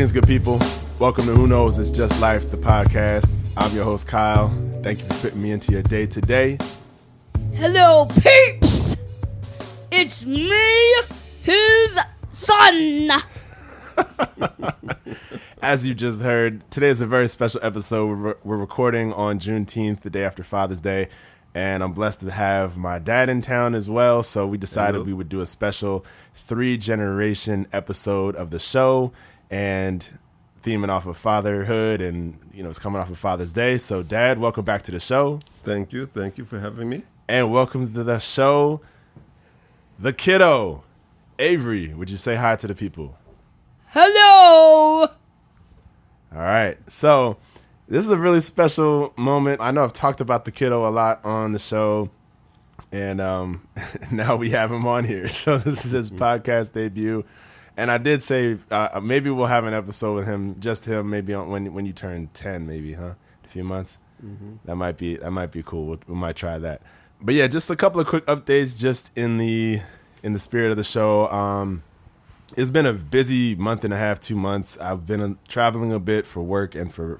Greetings, good people. Welcome to Who Knows It's Just Life, the podcast. I'm your host, Kyle. Thank you for fitting me into your day today. Hello, peeps! It's me, his son! As you just heard, today is a very special episode. We're recording on Juneteenth, the day after Father's Day, and I'm blessed to have my dad in town as well, so we decided we would do a special 3-generation episode of the show, and theming off of fatherhood, and it's coming off of Father's Day. So Dad, welcome back to the show. Thank you for having me. And welcome to the show, the kiddo. Avery, would you say hi to the people? Hello! All right, so this is a really special moment. I know I've talked about the kiddo a lot on the show, and now we have him on here. So this is his podcast debut. And I did say maybe we'll have an episode with him, just him, maybe when you turn 10, maybe, huh? A few months. Mm-hmm. That might be cool. We might try that. But yeah, just a couple of quick updates, just in the spirit of the show. It's been a busy month and a half, 2 months. I've been traveling a bit for work and for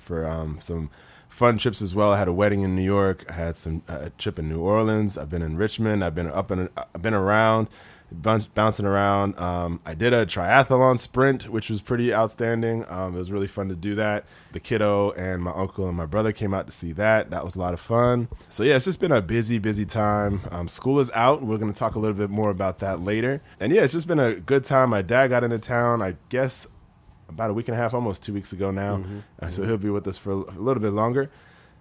some fun trips as well. I had a wedding in New York. I had a trip in New Orleans. I've been in Richmond. I've been I've been around. Bouncing around. I did a triathlon sprint, which was pretty outstanding. It was really fun to do that. The kiddo and my uncle and my brother came out to see that. That was a lot of fun. So yeah, it's just been a busy time. School is out. We're going to talk a little bit more about that later. And yeah, it's just been a good time. My dad got into town, I guess, about a week and a half, almost 2 weeks ago now. So he'll be with us for a little bit longer.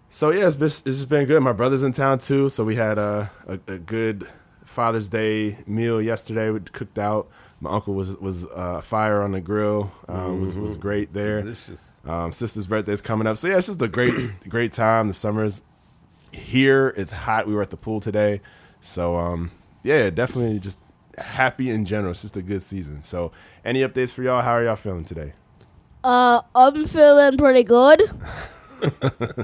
So yeah, it's just been good. My brother's in town too. So we had a good Father's Day meal yesterday. We cooked out. My uncle was fire on the grill. Was great there. Delicious. Sister's birthday's coming up. So yeah, it's just a great time. The summer's here. It's hot. We were at the pool today. So yeah, definitely just happy in general. It's just a good season. So any updates for y'all? How are y'all feeling today? I'm feeling pretty good.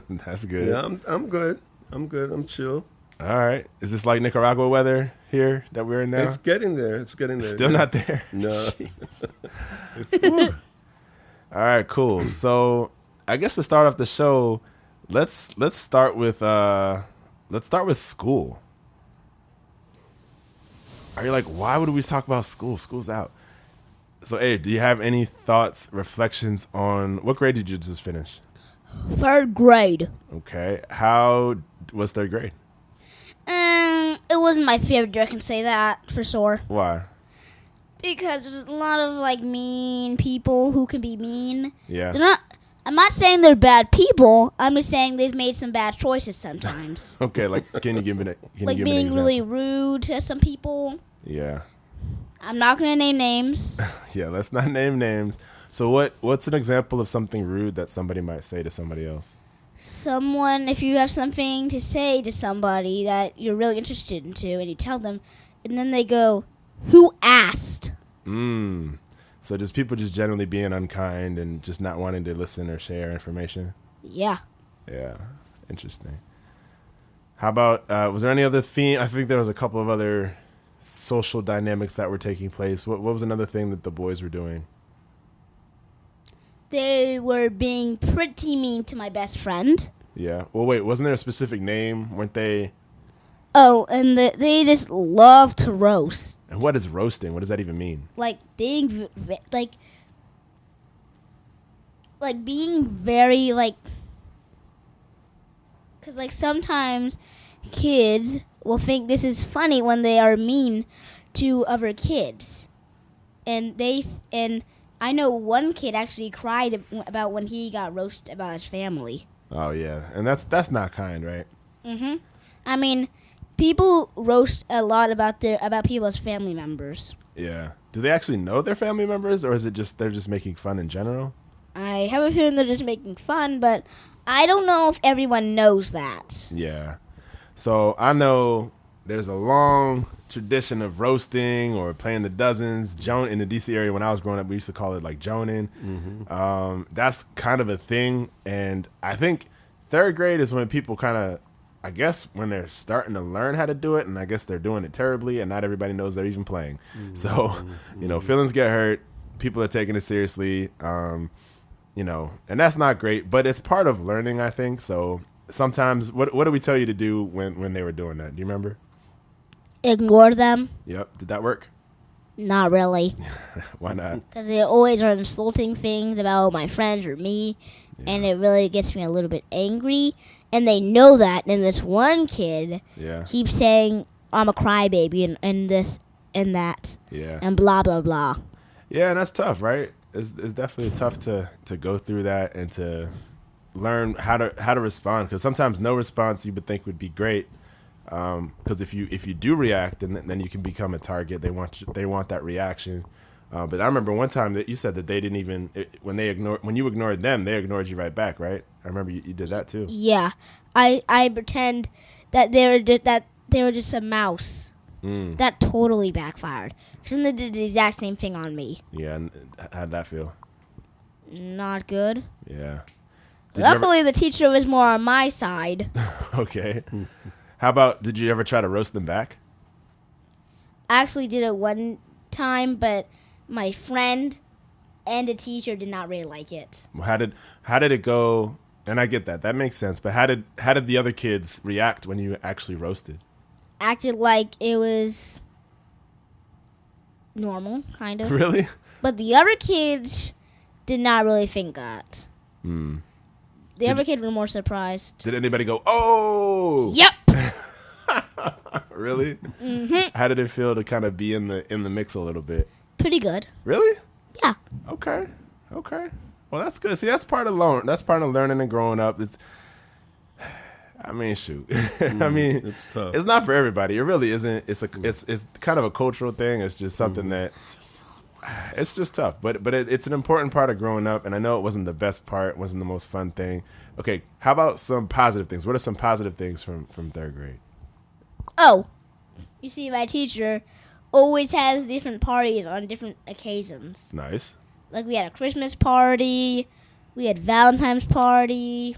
That's good. Yeah, I'm good. I'm chill. All right. Is this like Nicaragua weather here that we're in now? It's getting there. Still not there? No. All right, cool. So I guess to start off the show, let's start with school. Are you like, why would we talk about school? School's out. So Abe, do you have any thoughts, reflections on what grade did you just finish? 3rd grade. Okay. How was 3rd grade? It wasn't my favorite year, I can say that for sure. Why? Because there's a lot of mean people who can be mean. Yeah. I'm not saying they're bad people. I'm just saying they've made some bad choices sometimes. Okay, can you give me being really rude to some people. Yeah. I'm not going to name names. Yeah, let's not name names. So what's an example of something rude that somebody might say to somebody else? If you have something to say to somebody that you're really interested into, and you tell them, and then they go, "Who asked?" So just people just generally being unkind and just not wanting to listen or share information? Yeah. Yeah, interesting. How about, was there any other theme? I think there was a couple of other social dynamics that were taking place. What was another thing that the boys were doing? They were being pretty mean to my best friend. Yeah. Well, wait, wasn't there a specific name? Weren't they? Oh, and they just love to roast. And what is roasting? What does that even mean? Being being very because sometimes kids will think this is funny when they are mean to other kids, and I know one kid actually cried about when he got roasted about his family. Oh yeah, and that's not kind, right? I mean, people roast a lot about people's family members. Yeah. Do they actually know their family members, or is it just they're just making fun in general? I have a feeling they're just making fun, but I don't know if everyone knows that. Yeah. So I know there's a long tradition of roasting or playing the dozens. In the DC area when I was growing up, we used to call it joning. That's kind of a thing, and I think 3rd grade is when people kind of, I guess, when they're starting to learn how to do it, and I guess they're doing it terribly, and not everybody knows they're even playing. So, feelings get hurt. people are taking it seriously. You know, and that's not great, but it's part of learning, I think. So sometimes, what do we tell you to do when they were doing that? Do you remember? Ignore them. Yep. Did that work? Not really. Why not? Because they always are insulting things about my friends or me, and it really gets me a little bit angry. And they know that, and this one kid Yeah. keeps saying, I'm a crybaby, and this and that, Yeah. and blah, blah, blah. Yeah, and that's tough, right? It's definitely tough to go through that and to learn how to respond, because sometimes no response you would think would be great, because if you do react, then you can become a target. They want that reaction. But I remember one time that you said that they didn't even when you ignored them, they ignored you right back, right? I remember you did that too. Yeah, I pretend that they were just a mouse. That totally backfired. Because then they did the exact same thing on me. Yeah, and how'd that feel? Not good. Yeah. Luckily, the teacher was more on my side. Okay. How about, did you ever try to roast them back? I actually did it one time, but my friend and the teacher did not really like it. How did it go? And I get that. That makes sense. But how did the other kids react when you actually roasted? Acted like it was normal, kind of. Really? But the other kids did not really think that. The other kids were more surprised. Did anybody go, oh? Yep. Really? Mm-hmm. How did it feel to kind of be in the mix a little bit? Pretty good. Really? Yeah. Okay. Well, that's good. See, that's part of learning and growing up. I mean, shoot. I mean, It's tough. It's not for everybody. It really isn't. It's kind of a cultural thing. It's just something that it's just tough. But it's an important part of growing up. And I know it wasn't the best part. It wasn't the most fun thing. Okay, how about some positive things? What are some positive things from third grade? Oh, you see, my teacher always has different parties on different occasions. Nice. Like we had a Christmas party, we had Valentine's party.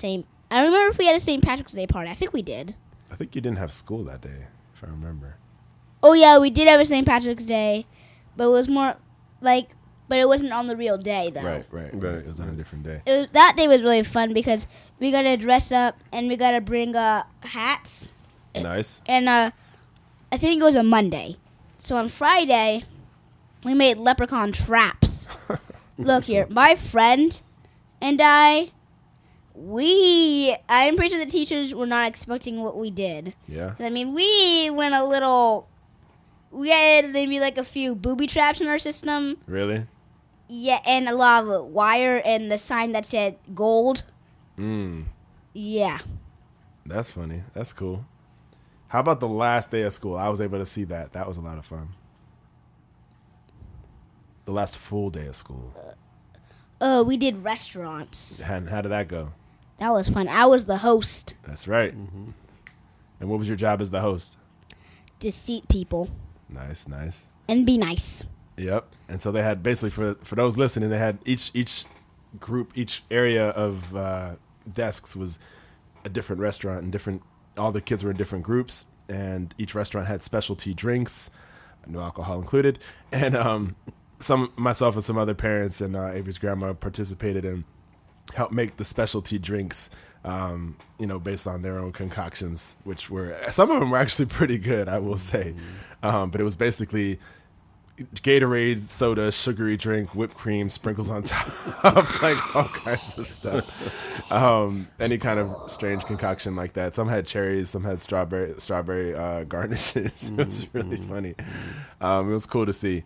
I don't remember if we had a St. Patrick's Day party. I think we did. I think you didn't have school that day, if I remember. Oh yeah, we did have a St. Patrick's Day, but it was more like, but it wasn't on the real day though. Right. It was on a different day. That day was really fun because we got to dress up and we got to bring hats. Nice. And I think it was a Monday. So on Friday, we made leprechaun traps. Look here, my friend and I'm pretty sure the teachers were not expecting what we did. Yeah. I mean, we had maybe like a few booby traps in our system. Really? Yeah, and a lot of wire and the sign that said gold. Yeah. That's funny. That's cool. How about the last day of school? I was able to see that. That was a lot of fun. The last full day of school. We did restaurants. And how did that go? That was fun. I was the host. That's right. Mm-hmm. And what was your job as the host? To seat people. Nice. And be nice. Yep. And so they had basically for those listening, they had each group, each area of desks was a different restaurant and all the kids were in different groups, and each restaurant had specialty drinks, no alcohol included, and myself and some other parents and Avery's grandma participated and helped make the specialty drinks, based on their own concoctions, which some of them were actually pretty good, I will say. But it was basically Gatorade, soda, sugary drink, whipped cream, sprinkles on top, like all kinds of stuff. Any kind of strange concoction like that. Some had cherries, some had strawberry garnishes. It was really funny. It was cool to see.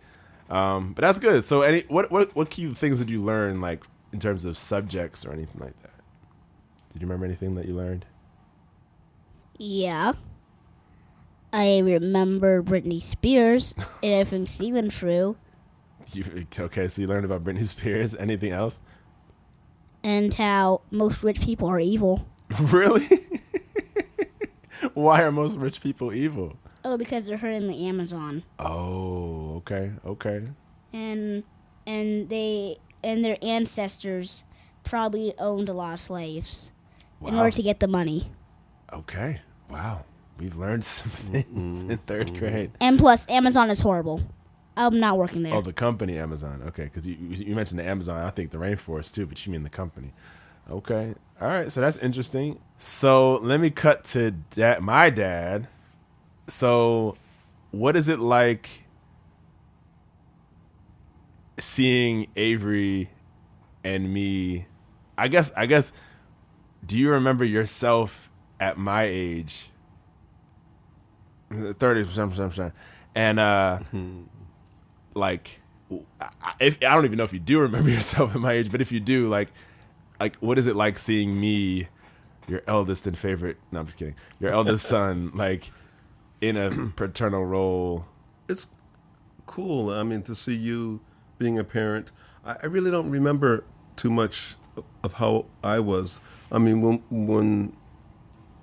But that's good. So, what key things did you learn, like in terms of subjects or anything like that? Did you remember anything that you learned? Yeah. I remember Britney Spears and everything she went through. Okay, so you learned about Britney Spears. Anything else? And how most rich people are evil. Really? Why are most rich people evil? Oh, because they're hurting the Amazon. Oh, okay. And their ancestors probably owned a lot of slaves in order to get the money. Okay. Wow. We've learned some things in third grade. And plus, Amazon is horrible. I'm not working there. Oh, the company Amazon. Okay, because you mentioned the Amazon. I think the rainforest too, but you mean the company. Okay. All right. So that's interesting. So let me cut to my dad. So what is it like seeing Avery and me? I guess, do you remember yourself at my age? 30%. And like, I don't even know if you do remember yourself at my age, but if you do, like what is it like seeing me, your eldest and favorite? No, I'm just kidding. Your eldest son, like in a paternal role. It's cool. I mean, to see you being a parent. I really don't remember too much of how I was. I mean, when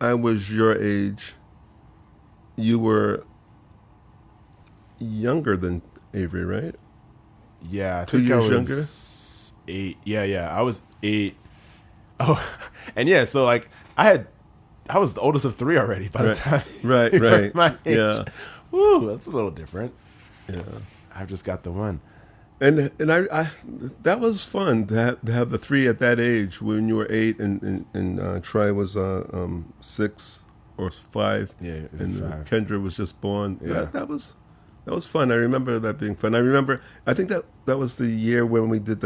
I was your age, you were younger than Avery, right? Yeah, I 2 think years I younger? was 8. Yeah, I was 8. Oh, and yeah, so like I was the oldest of 3 already by the time Right, you were right. my age. Yeah. Woo, that's a little different. Yeah. I've just got the one. And I that was fun to have the 3 at that age when you were 8 and Troy was 6 or 5. Yeah, it was and 5. Kendra was just born. Yeah. That was fun. I remember that being fun. I think that was the year when we did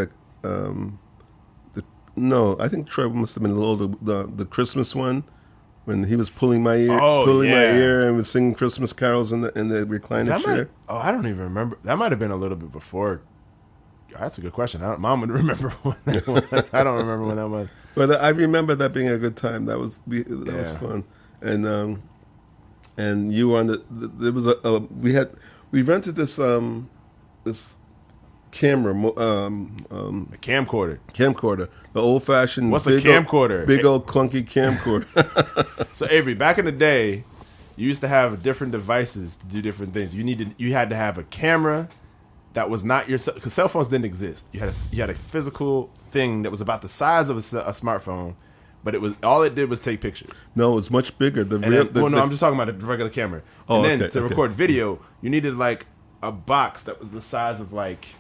I think Troy must have been a little older. The Christmas one, when he was pulling my ear, and was singing Christmas carols in the recliner chair. I don't even remember. That might have been a little bit before. That's a good question. Mom would remember when that was. I don't remember when that was. But I remember that being a good time. That was fun. And you were on there was we rented this camera, A camcorder, the old fashioned. What's a camcorder? Big old clunky camcorder. So Avery, back in the day, you used to have different devices to do different things. You had to have a camera that was not your, because cell phones didn't exist. You had a physical thing that was about the size of a smartphone, but all it did was take pictures. No, it was much bigger. I'm just talking about a regular camera. Oh, and then okay, to record video, you needed like a box that was the size of like,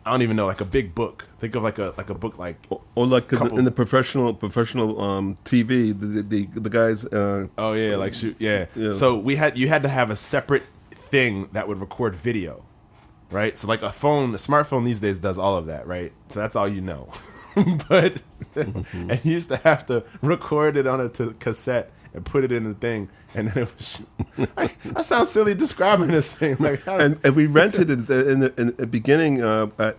I don't even know, like a big book. Think of like a book like. Or like in the professional TV, the guys. Oh yeah, like shoot, yeah. Yeah. So you had to have a separate thing that would record video, right? So like a smartphone these days does all of that, right? So that's all you know. But and you used to have to record it on a cassette and put it in the thing, and then it was. I sound silly describing this thing, like. And we rented it in the beginning at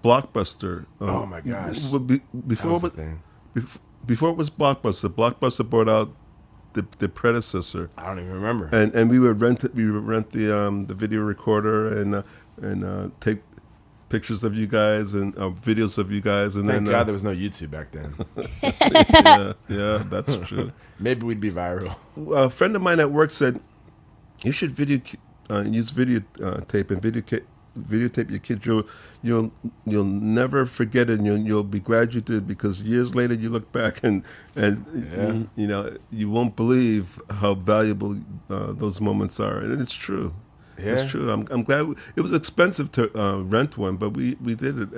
Blockbuster. Oh my gosh! Before that was the thing. Before it was Blockbuster, Blockbuster brought out the predecessor. I don't even remember. And we would rent the video recorder and take pictures of you guys and videos of you guys, and Thank then God there was no YouTube back then. yeah, that's true. Maybe we'd be viral. A friend of mine at work said you should use videotape and videotape your kids. You'll never forget it, and you'll be glad you did, because years later you look back and you won't believe how valuable those moments are, and it's true. Yeah. It's true. I'm glad it was expensive to rent one, but we did it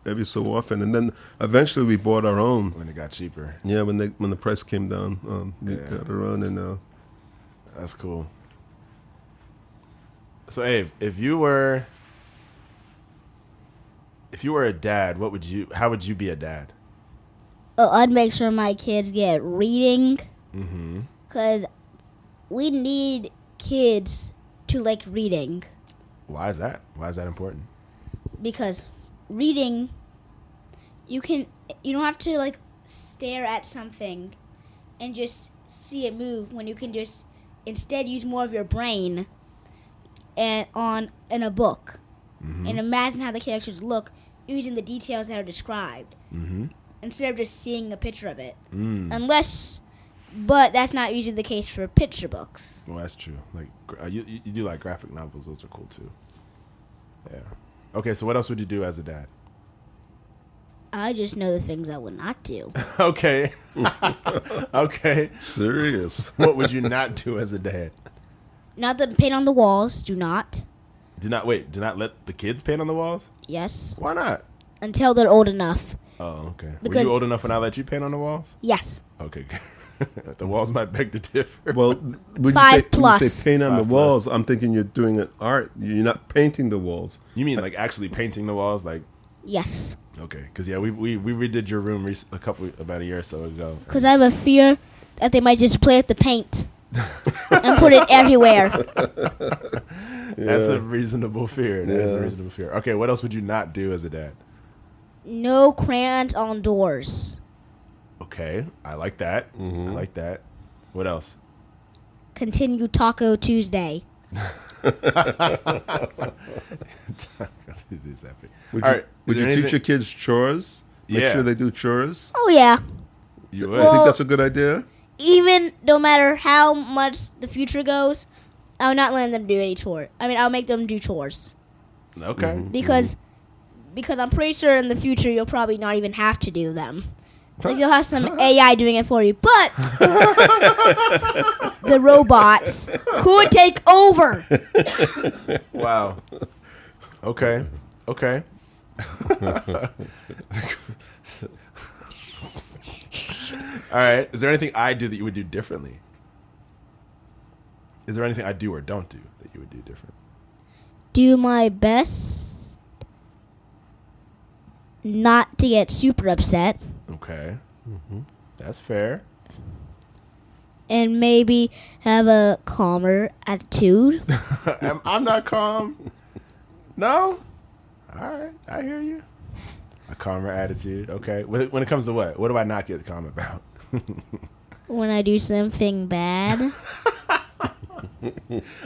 every so often, and then eventually we bought our own When it got cheaper. Yeah, when the price came down, we got our own, and That's cool. So Abe, if you were a dad, how would you be a dad? Oh, I'd make sure my kids get reading. Mm-hmm. Because we need kids to like reading. Why is that? Why is that important? Because reading, you don't have to like stare at something and just see it move, when you can just instead use more of your brain in a book. Mm-hmm. And imagine how the characters look using the details that are described. Mm-hmm. Instead of just seeing a picture of it. But that's not usually the case for picture books. Well, that's true. Like you do like graphic novels; those are cool too. Yeah. Okay, so what else would you do as a dad? I just know the things I would not do. Okay. Okay. serious. What would you not do as a dad? Not the paint on the walls. Do not. Do not let the kids paint on the walls? Yes. Why not? Until they're old enough. Oh, okay. Were Because- you old enough when I let you paint on the walls? Yes. Okay. The walls might beg to differ. Well, when Five you say, plus. when you say paint on 5 the walls, I'm thinking you're doing an art. You're not painting the walls. You mean like actually painting the walls? Like, Yes. okay. Because, yeah, we redid your room about a year or so ago. Because I have a fear that they might just play with the paint and put it everywhere. That's a reasonable fear. That is a reasonable fear. Okay, what else would you not do as a dad? No crayons on doors. Okay, I like that. I like that. What else? Continue Taco Tuesday. Would you teach your kids chores? Make Yeah. sure they do chores? Oh, yeah. You I would? Well- think that's a good idea. Even no matter how much the future goes, I'll not let them do any chores. I mean, I'll make them do chores. Okay. Because I'm pretty sure in the future you'll probably not even have to do them. Like you'll have some AI doing it for you, but the robots could take over. Wow. Okay. Okay. All right. Is there anything I do that you would do differently? Is there anything I do or don't do that you would do different? Do my best not to get super upset, Okay. That's fair. and maybe have a calmer attitude. I'm not calm. No? All right. I hear you. A calmer attitude. Okay. When it comes to what? What do I not get calm about? When I do something bad.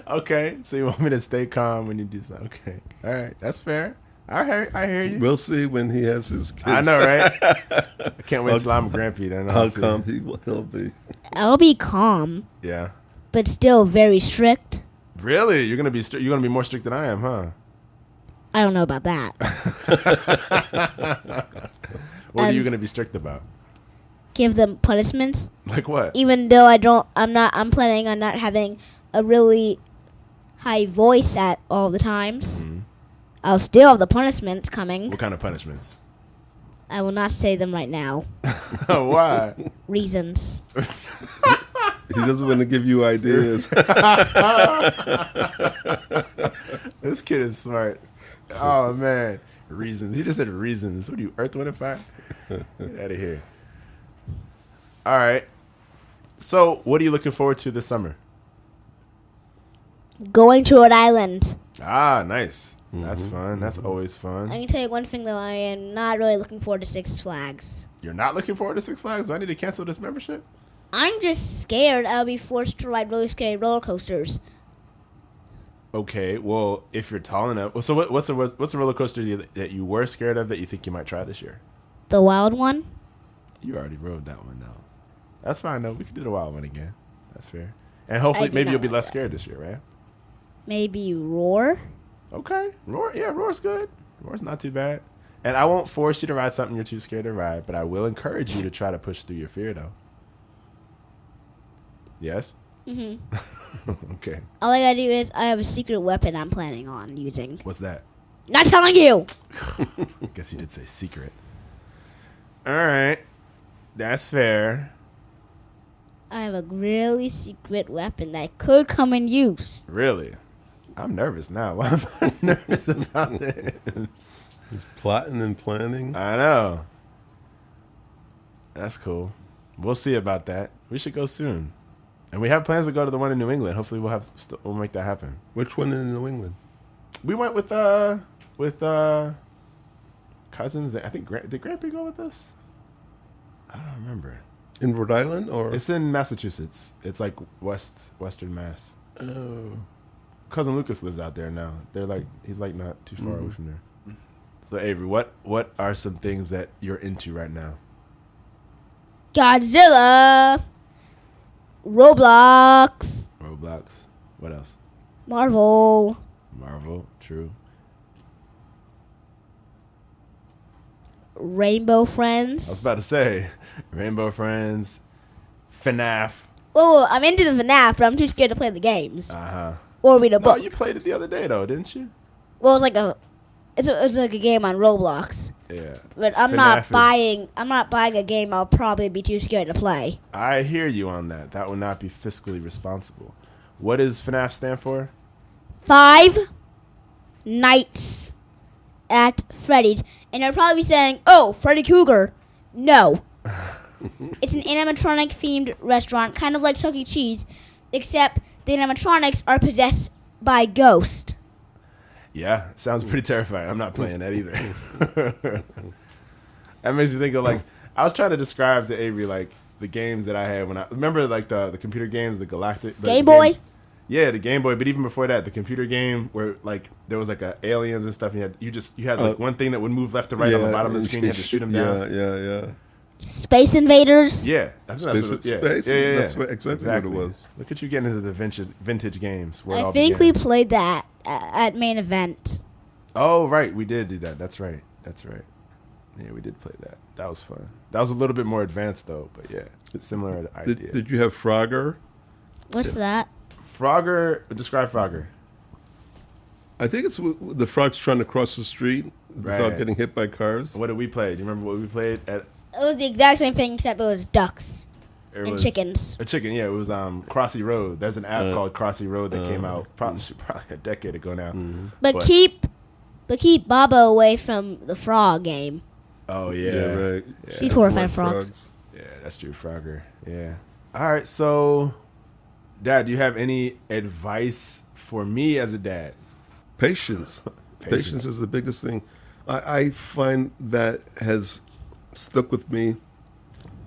Okay. So you want me to stay calm when you do something? Okay. All right. That's fair. I hear you. We'll see when he has his kids. I know, right? I can't wait till I'm a grampy. Then How I'll see. come he'll be. I'll be calm, Yeah. but still very strict. Really? You're gonna be you're gonna be more strict than I am, huh? I don't know about that. What are you gonna be strict about? Give them punishments, Like what? even though I'm planning on not having a really high voice at all the times. I'll still have the punishments coming. What kind of punishments? I will not say them right now. Why? Reasons. He doesn't want to give you ideas. This kid is smart. Oh man, reasons. He just said reasons. What are you, Earth, Wind, and Fire? Get out of here. All right. So, what are you looking forward to this summer? Going to Rhode Island. Ah, nice. That's fun. That's always I fun. can tell you one thing though, I am not really looking forward to Six Flags. You're not looking forward to Six Flags? Do I need to cancel this membership? I'm just scared I'll be forced to ride really scary roller coasters. Okay. Well, if you're tall enough, so what's a roller coaster that you were scared of that you think you might try this year? The wild one? You already rode that one though. That's fine though. We could do the wild one again. That's fair. And hopefully, do maybe not you'll be like less that. scared this year, right? Maybe Roar? Okay. Roar. Yeah, Roar's good. Roar's not too bad. And I won't force you to ride something you're too scared to ride, but I will encourage you to try to push through your fear though. Yes? Mm-hmm. Okay. All I gotta do is I have a secret weapon I'm planning on using. What's that? Not telling you! Guess you did say secret. All right. That's fair. I have a really secret weapon that could come in use. Really? I'm nervous now. Why am I nervous about this? He's plotting and planning. I know. That's cool. We'll see about that. We should go soon. And we have plans to go to the one in New England. Hopefully we'll make that happen. Which one in New England? We went with cousins. I think did Grampy go with us? I don't remember. In Rhode Island or? It's in Massachusetts. It's like western Mass. Oh. Cousin Lucas lives out there now. He's like not too far away from there. So Avery, what are some things that you're into right now? Godzilla! Roblox! Roblox. What else? Marvel! Marvel. True. Rainbow I was Friends. about to say Rainbow Friends, FNAF. Well, Whoa, I'm into the FNAF, but I'm too scared to play the games Uh-huh. or read a No, book. you played it the other day, though, didn't you? Well, it's like a game on Roblox. Yeah. But I'm FNAF not is- buying a game I'll probably be too scared to play. I hear you on that. That would not be fiscally responsible. What does FNAF stand for? 5 Nights at Freddy's. And they'll probably be saying, "Oh, Freddy Cougar." No. It's an animatronic themed restaurant, kind of like Chuck E. Cheese, except the animatronics are possessed by ghosts. Yeah, sounds pretty terrifying. I'm not playing that either. That makes me think of like I was trying to describe to Avery like the games that I had when I remember like the computer games, the Galactic Game Boy? Yeah, the Game Boy. But even before that, the computer game where like there was like aliens and stuff. And you had like one thing that would move left to right on the bottom of the screen. You had to shoot them down. Yeah. Space Invaders? Yeah, that's what Space. yeah. That's exactly what it was. Look at you getting into the vintage games. Where it I all think we began. played that at main event. Oh right, we did do that. That's right. Yeah, we did play that. That was fun. That was a little bit more advanced though, but yeah, similar idea. Did you have Frogger? What's that? Frogger? Describe Frogger. I think it's the frogs trying to cross the street without Right. getting hit by cars. What did we play? Do you remember what we played at? It was the exact same thing except it was ducks It and was chickens. A chicken, yeah. It was Crossy Road. There's an app called Crossy Road that came out probably a decade ago now. But keep Baba away from the frog game. Oh yeah, right. Yeah, She's horrifying frogs. yeah, that's true, Frogger. Yeah. All right, so, Dad, do you have any advice for me as a dad? Patience. Patience is the biggest thing. I find that has stuck with me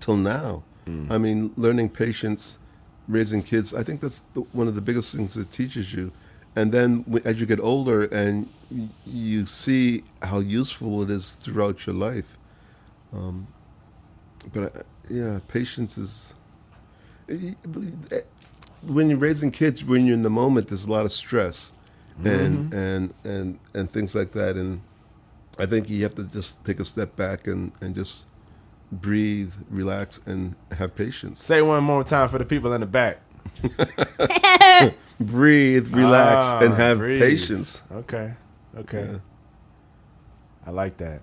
till now. I mean, learning patience, raising kids, I think that's one of the biggest things it teaches you. And then as you get older and you see how useful it is throughout your life. Patience is... When you're raising kids, when you're in the moment, there's a lot of stress and things like that. And I think you have to just take a step back and just breathe, relax, and have patience. Say one more time for the people in the back. Breathe, relax, and have Breathe. patience. Okay. Yeah. I like that.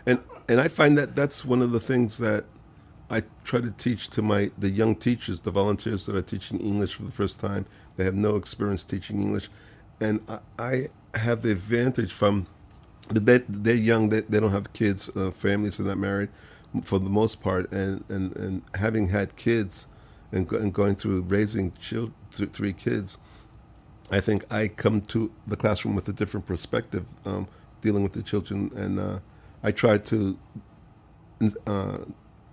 And I find that that's one of the things that I try to teach to the young teachers, the volunteers that are teaching English for the first time. They have no experience teaching English. And I have the advantage from, they're young, they don't have kids, families are not married for the most part. And having had kids and going through raising 3 kids, I think I come to the classroom with a different perspective, dealing with the children. And I try to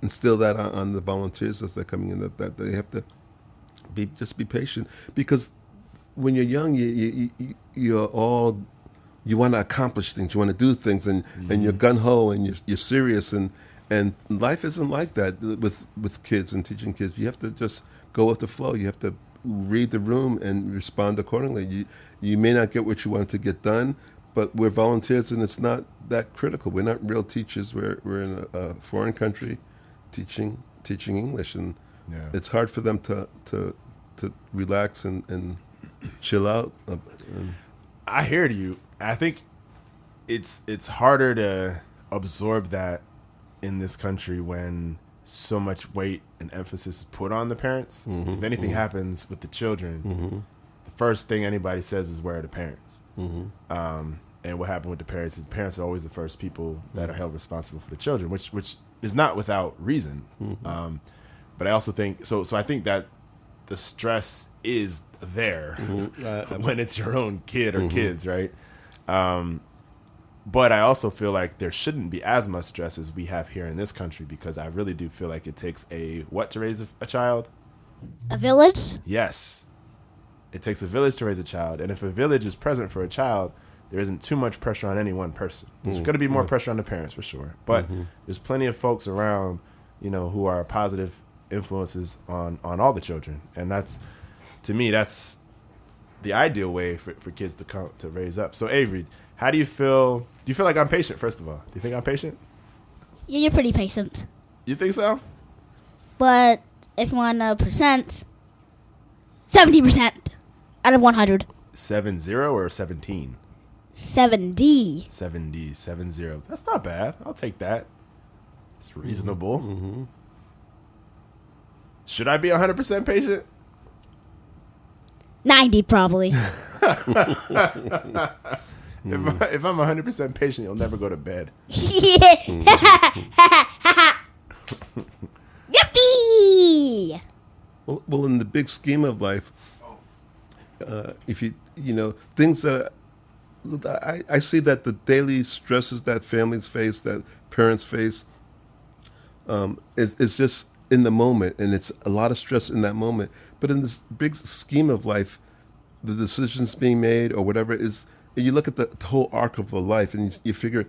instill that on the volunteers as they're coming in, that they have to be patient, because when you're young, you want to accomplish things, you want to do things, and you're gung ho and you're serious, and life isn't like that with kids and teaching kids. You have to just go with the flow. You have to read the room and respond accordingly. You may not get what you want to get done, but we're volunteers, and it's not that critical. We're not real teachers. We're in a foreign country teaching English, and it's hard for them to relax and chill out. I hear you. I think it's harder to absorb that in this country when so much weight and emphasis is put on the parents. If anything happens with the children, the first thing anybody says is, where are the parents? And what happened with the parents is the parents are always the first people that are held responsible for the children, which is not without reason. But I also think so I think that the stress is there when it's your own kid or kids, right? But I also feel like there shouldn't be as much stress as we have here in this country, because I really do feel like it takes what to raise a child? A village? Yes. It takes a village to raise a child. And if a village is present for a child, there isn't too much pressure on any one person. There's going to be more pressure on the parents for sure. But there's plenty of folks around, who are positive influences on all the children. And that's, to me, that's the ideal way for kids to raise up. So Avery, how do you feel? Do you feel like I'm patient, first of all? Do you think I'm patient? Yeah, you're pretty patient. You think so? But if you want to know percent, 70% out of 100. 70 or 17? 70. 70. That's not bad. I'll take that. It's reasonable. Mm-hmm. Should I be 100% patient? 90 probably. If I'm 100% patient, you'll never go to bed. Yippee! Well, in the big scheme of life, if things that I see that the daily stresses that families face, that parents face, is just in the moment, and it's a lot of stress in that moment. But in this big scheme of life, the decisions being made or whatever is, you look at the whole arc of a life, and you figure,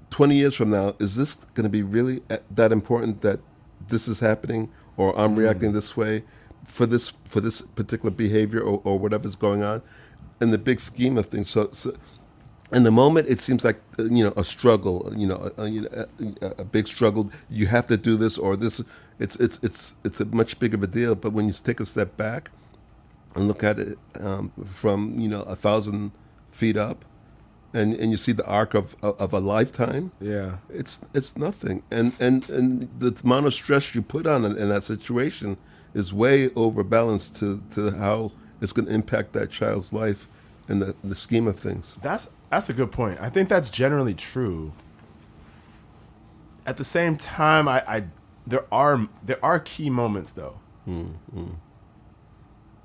20 years from now, is this going to be really that important that this is happening, or I'm reacting this way for this particular behavior or whatever's going on in the big scheme of things. So in the moment, it seems like a struggle, a big struggle. You have to do this or this. It's a much bigger of a deal. But when you take a step back and look at it from 1,000 feet up, and you see the arc of a lifetime, Yeah. it's nothing. And the amount of stress you put on it in that situation is way overbalanced to how it's going to impact that child's life in the scheme of things. That's a good point. I think that's generally true. At the same time, there are key moments though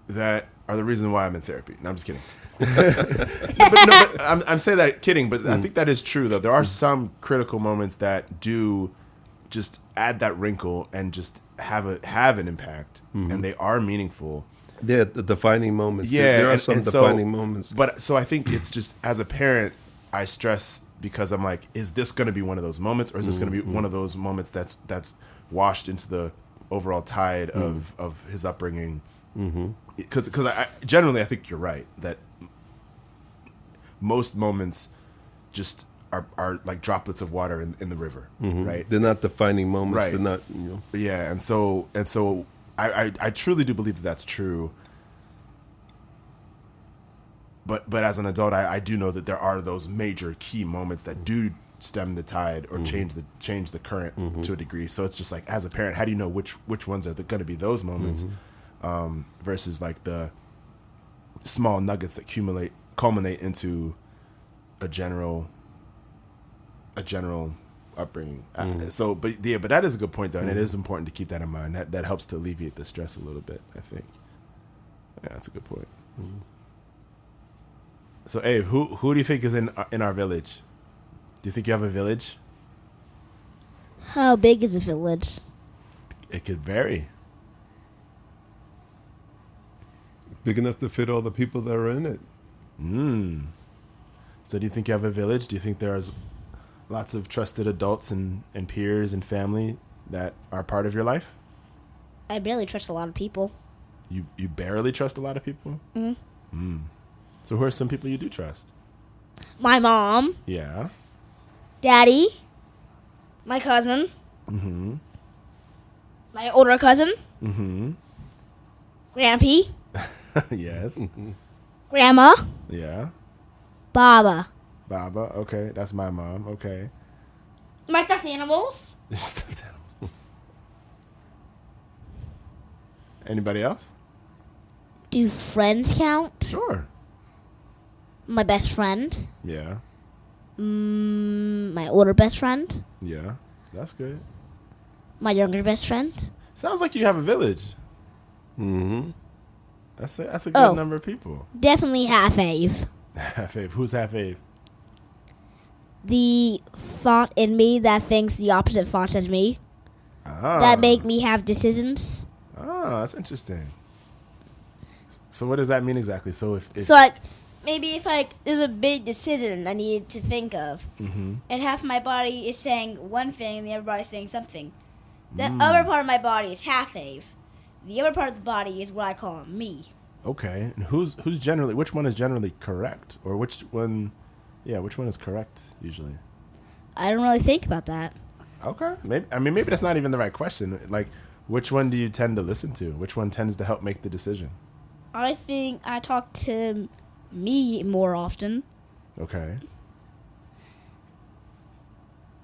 that are the reason why I'm in therapy. No, I'm just kidding. but I'm saying that kidding, but I think that is true though. There are some critical moments that do just add that wrinkle and just have an impact, and they are meaningful. Yeah, the defining moments. Yeah, there are some defining moments. But so I think it's just, as a parent, I stress because I'm like, is this going to be one of those moments, or is this going to be one of those moments that's washed into the overall tide of his upbringing? Because I generally, I think you're right that most moments just are like droplets of water in the river, right? They're not defining moments. Right. They're not, Yeah, and so I truly do believe that's true. But as an adult, I do know that there are those major key moments that do stem the tide or change the current to a degree. So it's just like, as a parent, how do you know which ones are going to be those moments versus like the small nuggets that culminate into a general upbringing. But that is a good point though, and it is important to keep that in mind. That helps to alleviate the stress a little bit, I think. Yeah, that's a good point. So, Abe, who do you think is in our village? Do you think you have a village? How big is a village? It could vary. big enough to fit all the people that are in it. So do you think you have a village? Do you think there's lots of trusted adults and peers and family that are part of your life? I barely trust a lot of people. You barely trust a lot of people? So who are some people you do trust? My mom, Yeah. Daddy, my cousin, my older cousin, Grampy, Yes. Grandma, Yeah. Baba. Baba. Okay. That's my mom. Okay. My stuffed animals. Stuffed animals. Anybody else? Do friends count? Sure. My best friend. Yeah. My older best friend. Yeah. That's good. My younger best friend. Sounds like you have a village. Mm-hmm. That's a good number of people. Definitely half Ave. Half Ave. Who's half Ave? The thought in me that thinks the opposite thoughts as me. That make me have decisions. Oh, that's interesting. So what does that mean exactly? So if So like maybe if like there's a big decision I needed to think of, and half my body is saying one thing and the other body is saying something. The other part of my body is half Ave. The other part of the body is what I call me. okay, and which one is generally correct, or which one is correct usually? I don't really think about that. Okay, maybe that's not even the right question. Like, which one do you tend to listen to? Which one tends to help make the decision? I think I talk to me more often. Okay.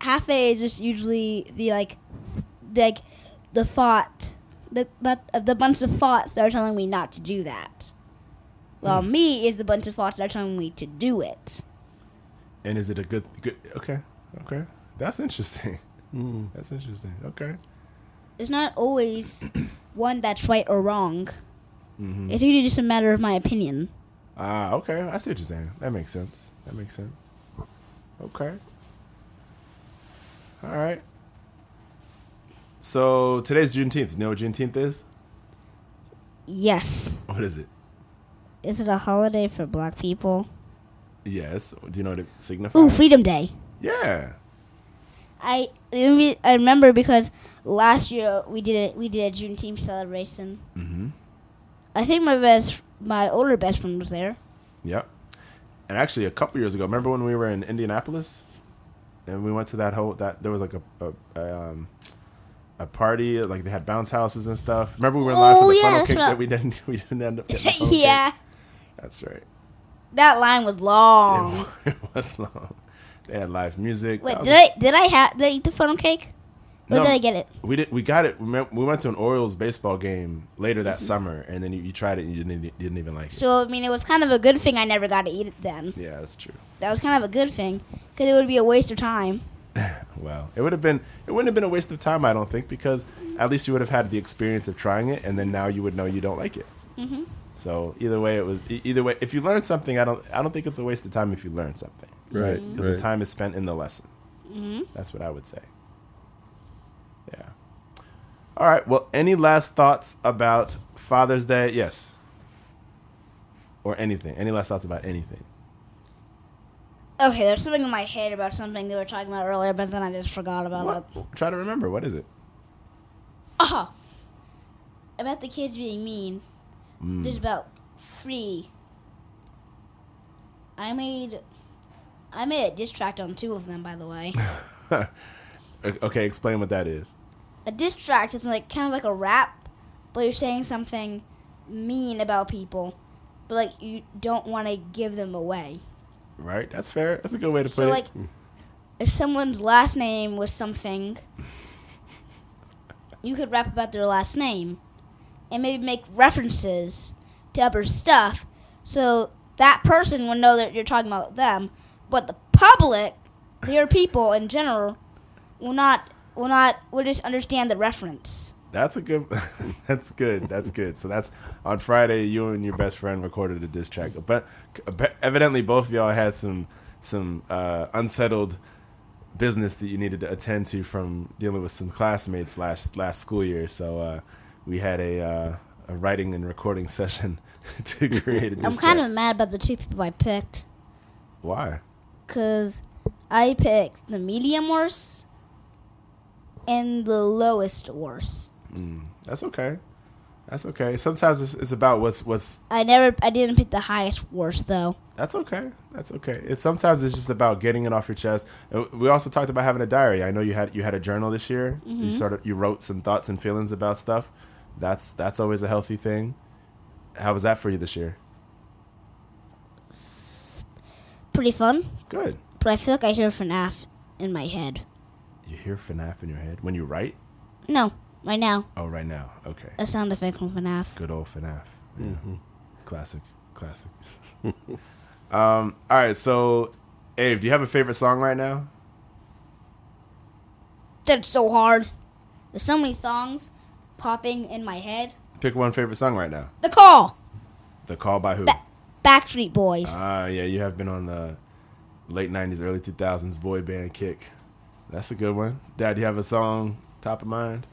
Half a is just usually the thought, the bunch of thoughts that are telling me not to do that. Well, me is the bunch of thoughts that are telling me to do it. And is it a good? Okay. Okay. That's interesting. That's interesting. Okay. It's not always one that's right or wrong. It's usually just a matter of my opinion. Okay. I see what you're saying. That makes sense. Okay. All right. So today's Juneteenth. You know what Juneteenth is? Yes. What is it? Is it a holiday for black people? Yes. Do you know what it signifies? Ooh, Freedom Day. Yeah. I remember because last year we did a Juneteenth celebration. Mm-hmm. I think my older best friend was there. Yep. And actually, a couple years ago, remember when we were in Indianapolis, and we went to there was like a party, like they had bounce houses and stuff. Remember we were live for the funnel cake that we didn't end up getting. The funnel Yeah. cake? That's right. That line was long. It was long. They had live music. Wait, did I eat the funnel cake? Or No, did I get it? We got it. We went to an Orioles baseball game later that summer, and then you tried it and you didn't even like it. So, I mean, it was kind of a good thing I never got to eat it then. Yeah, that's true. That was kind of a good thing, because it would be a waste of time. Well, it wouldn't have been a waste of time, I don't think, because at least you would have had the experience of trying it, and then now you would know you don't like it. Mm-hmm. So either way, if you learn something, I don't think it's a waste of time if you learn something. Right. Because the time is spent in the lesson. Mm-hmm. That's what I would say. Yeah. All right. Well, any last thoughts about Father's Day? Yes. Or anything. Any last thoughts about anything? Okay, there's something in my head about something they were talking about earlier, but then I just forgot about it. Try to remember. What is it? About the kids being mean. There's about free. I made a diss track on 2 of them, by the way. Okay, explain what that is. A diss track is like kind of like a rap, but you're saying something mean about people, but like you don't want to give them away. Right? That's fair. That's a good way to put So it. like, if someone's last name was something, you could rap about their last name, and maybe make references to other stuff, so that person will know that you're talking about them, but the public, your people in general, will just understand the reference. That's a good. That's good. That's good. So that's on Friday. You and your best friend recorded a diss track, but evidently both of y'all had some unsettled business that you needed to attend to from dealing with some classmates last school year. So we had a writing and recording session to create a diss I'm kind of mad about the 2 people I picked. Why? Because I picked the medium worst and the lowest worst. That's okay. That's okay. Sometimes it's about what's. I didn't pick the highest worst though. That's okay. That's okay. Sometimes it's just about getting it off your chest. We also talked about having a diary. I know you had a journal this year. Mm-hmm. You wrote some thoughts and feelings about stuff. That's always a healthy thing. How was that for you this year? Pretty fun. Good. But I feel like I hear FNAF in my head. You hear FNAF in your head when you write? No, right now. Oh, right now. Okay. A sound effect from FNAF. Good old FNAF. Yeah. Classic. All right. So, Abe, do you have a favorite song right now? That's so hard. There's so many songs popping in my head. Pick one favorite song right now. The Call. The Call by who? Backstreet Boys. Yeah, you have been on the late 90s, early 2000s boy band kick. That's a good one. Dad, do you have a song top of mind?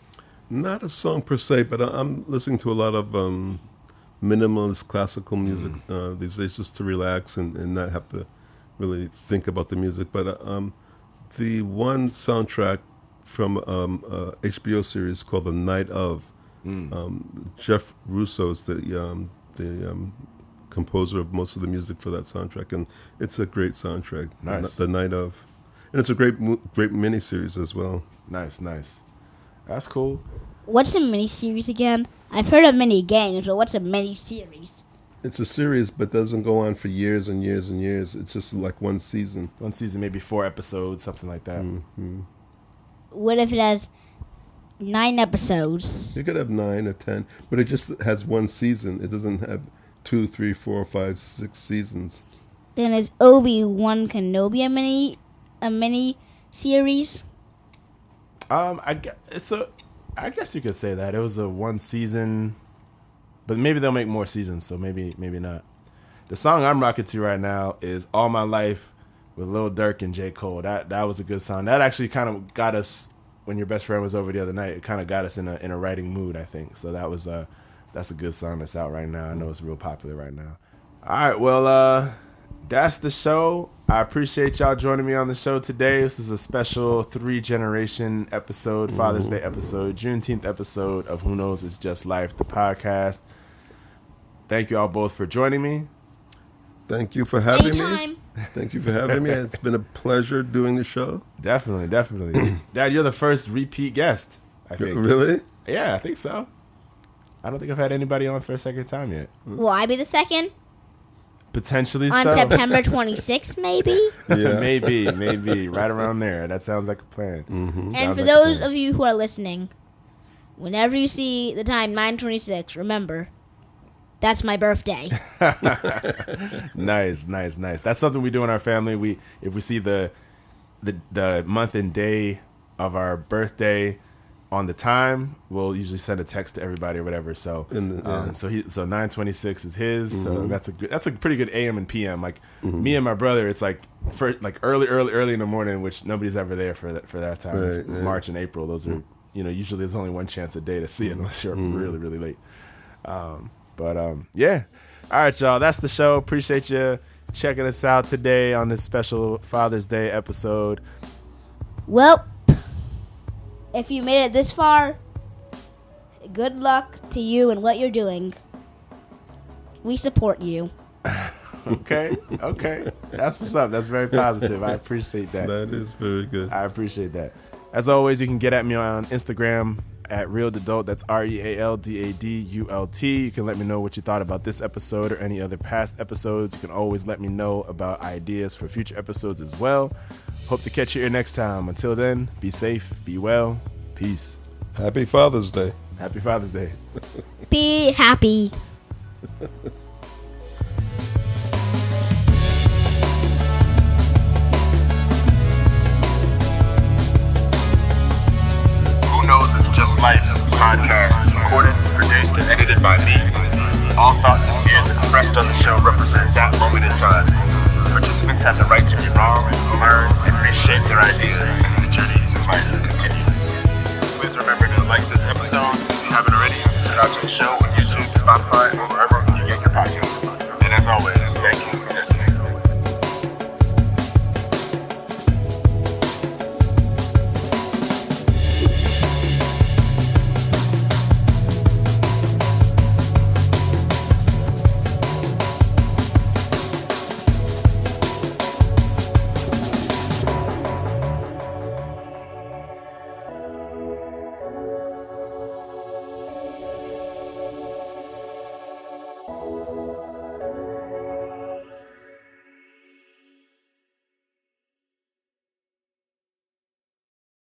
Not a song per se, but I'm listening to a lot of minimalist classical music these days just to relax and not have to really think about the music. But the one soundtrack from a HBO series called The Night Of, Jeff Russo is the composer of most of the music for that soundtrack, and it's a great soundtrack. Nice. The Night Of, and it's a great miniseries as well. Nice. That's cool. What's a miniseries again? I've heard of mini games, but what's a miniseries? It's a series, but doesn't go on for years and years and years. It's just like one season. One season, maybe 4 episodes, something like that. What if it has 9 episodes? You could have 9 or 10, but it just has one season. It doesn't have 2, 3, 4, 5, 6 seasons. Then is Obi-Wan Kenobi a mini series? I guess you could say that it was a one season, but maybe they'll make more seasons, so maybe not. The song I'm rocking to right now is "All My Life" with Lil Durk and J. Cole. That was a good song. That actually kind of got us when your best friend was over the other night. It kind of got us in a writing mood, I think. So that's a good song that's out right now. I know it's real popular right now. All right, well, that's the show. I appreciate y'all joining me on the show today. This is a special 3-generation episode, Father's Day episode, Juneteenth episode of Who Knows It's Just Life, the podcast. Thank you all both for joining me. Thank you for having Anytime. me. Thank you for having me. It's been a pleasure doing the show. Definitely. Dad, you're the first repeat guest, I think. Really? Yeah, I think so. I don't think I've had anybody on for a second time yet. Will I be the second? Potentially On so. September 26th, maybe? Yeah. Maybe. Right around there. That sounds like a plan. And for those of you who are listening, whenever you see the time 9:26, remember, that's my birthday. Nice. That's something we do in our family. If we see the month and day of our birthday on the time, we'll usually send a text to everybody or whatever. So so 9:26 is his. So that's a pretty good AM and PM. Like me and my brother, it's like early in the morning, which nobody's ever there for that time. It's March and April. Those are usually there's only one chance a day to see it unless you're really late. Yeah. All right, y'all. That's the show. Appreciate you checking us out today on this special Father's Day episode. Well, if you made it this far, good luck to you and what you're doing. We support you. Okay. That's what's up. That's very positive. I appreciate that. That is very good. I appreciate that. As always, you can get at me on Instagram at RealDadult. That's RealDadult. You can let me know what you thought about this episode or any other past episodes. You can always let me know about ideas for future episodes as well. Hope to catch you here next time. Until then, be safe, be well, peace. Happy Father's Day. Happy Father's Day. Be happy. Who Knows It's Just Life podcast is recorded, produced, and edited by me. All thoughts and views expressed on the show represent that moment in time. Participants have the right to be wrong, learn, and reshape their ideas as the journey through life continues. Please remember to like this episode. If you haven't already, subscribe to the show on YouTube, Spotify,